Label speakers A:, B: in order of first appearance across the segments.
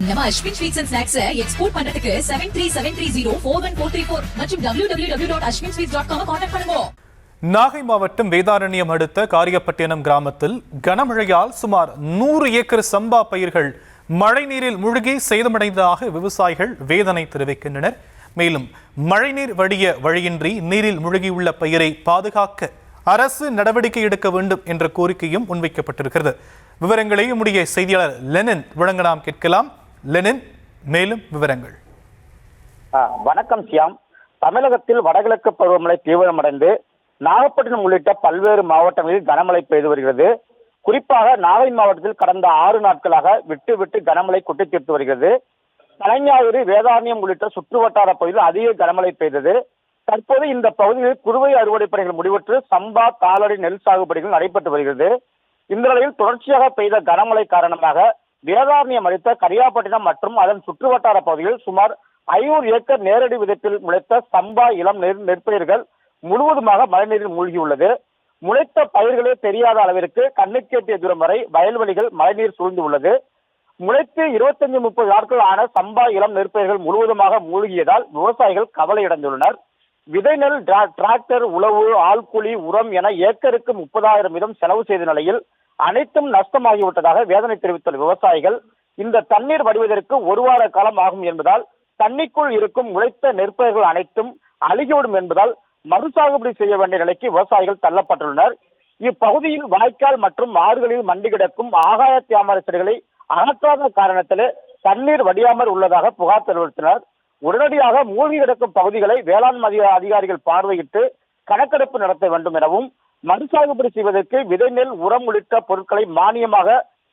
A: நம்ம Ashwin sweets and snacks export பண்றதுக்கு 7373041434 மற்றும் www.ashwinsweets.com கான்டாக்ட் பண்ணுங்க.
B: நாகை மாவட்டம் வேதாரண்யம் அடுத்த காரியப்பட்டினம் கிராமத்தில் கனமழையால் சுமார் 100 ஏக்கர் சம்பா பயிர்கள் மழைநீரில் மூழ்கி சேதமடைந்ததாக விவசாயிகள் வேதனை தெரிவிக்கின்றனர். மேலும் மழைநீர் வடிய வழியின்றி நீரில் மூழ்கியுள்ள பயிரை பாதுகாக்க அரசு நடவடிக்கை எடுக்க வேண்டும் என்ற கோரிக்கையும் முன்வைக்கப்பட்டிருக்கிறது. விவரங்களை நம்முடைய செய்தியாளர் லெனின் வழங்க நாம் கேட்கலாம். லெனின், மேலும் விவரங்கள்.
C: வணக்கம் சியாம். தமிழகத்தில் வடகிழக்கு பருவமழை தீவிரமடைந்து நாகப்பட்டினம் உள்ளிட்ட பல்வேறு மாவட்டங்களில் கனமழை பெய்து வருகிறது. குறிப்பாக நாகை மாவட்டத்தில் கடந்த 6 நாட்களாக விட்டு விட்டு கனமழை கொட்டி தீர்த்து வருகிறது. தலைஞாயிறு, வேதாரண்யம் உள்ளிட்ட சுற்றுவட்டார பகுதியில் அதிக கனமழை பெய்தது. தற்போது இந்த பகுதியில் குறுவை அறுவடை பணிகள் முடிவுற்று சம்பா, தாளடி நெல் சாகுபடிகள் நடைபெற்று வருகிறது. இந்த நிலையில் தொடர்ச்சியாக பெய்த கனமழை காரணமாக வேதாரண்யம் அளித்த கரியாப்பட்டினம் மற்றும் அதன் சுற்றுவட்டார பகுதியில் சுமார் 500 ஏக்கர் நேரடி விதத்தில் முளைத்த சம்பா இளம் நெற்பயிர்கள் முழுவதுமாக மழைநீரில் மூழ்கியுள்ளது. முளைத்த பயிர்களே தெரியாத அளவிற்கு கண்ணுக்கேட்டிய தூரம் வரை வயல்வெளிகள் மழைநீர் சூழ்ந்துள்ளது. முளைத்து 25-30 நாட்கள் ஆன சம்பா இளம் நெற்பயிர்கள் முழுவதுமாக மூழ்கியதால் விவசாயிகள் கவலையடைந்துள்ளனர். விதை நெல், டிராக்டர், உழவு, ஆள்கூலி, உரம் என ஏக்கருக்கு 30,000 வீதம் செலவு செய்த நிலையில் அனைத்தும் நஷ்டமாகிவிட்டதாக வேதனை தெரிவித்துள்ள விவசாயிகள், இந்த தண்ணீர் வடிவதற்கு 1 வார காலம் ஆகும் என்பதால் தண்ணிக்குள் இருக்கும் முளைத்த நெற்பயிர்கள் அனைத்தும் அழுகிவிடும் என்பதால் மறுசாகுபடி செய்ய வேண்டிய நிலைக்கு விவசாயிகள் தள்ளப்பட்டுள்ளனர். இப்பகுதியில் வாய்க்கால் மற்றும் ஆறுகளில் மண்டி கிடக்கும் ஆகாய தாமரை செடிகளை அகற்றாத காரணத்திலே தண்ணீர் வடியாமல் உள்ளதாக புகார் தெரிவித்தனர். உடனடியாக மூழ்கி கிடக்கும் பகுதிகளை வேளாண் அதிகாரிகள் பார்வையிட்டு கணக்கெடுப்பு நடத்த வேண்டும் எனவும், மறுசாகுபடி செய்வதற்கு விதை நெல், உரம் உள்ளிட்ட பொருட்களை மானியமாக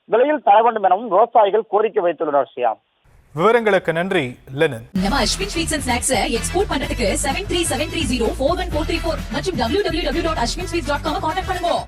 C: விலையில் தர வேண்டும் எனவும் விவசாயிகள் கோரிக்கை வைத்துள்ளனர். சியாம்,
B: விவரங்களுக்கு நன்றி லெனின்.
A: நம்ம Ashwin sweets and snacks export பண்றதுக்கு 7373041434 மற்றும் www.ashwinsweets.com கான்டாக்ட் பண்ணுங்க.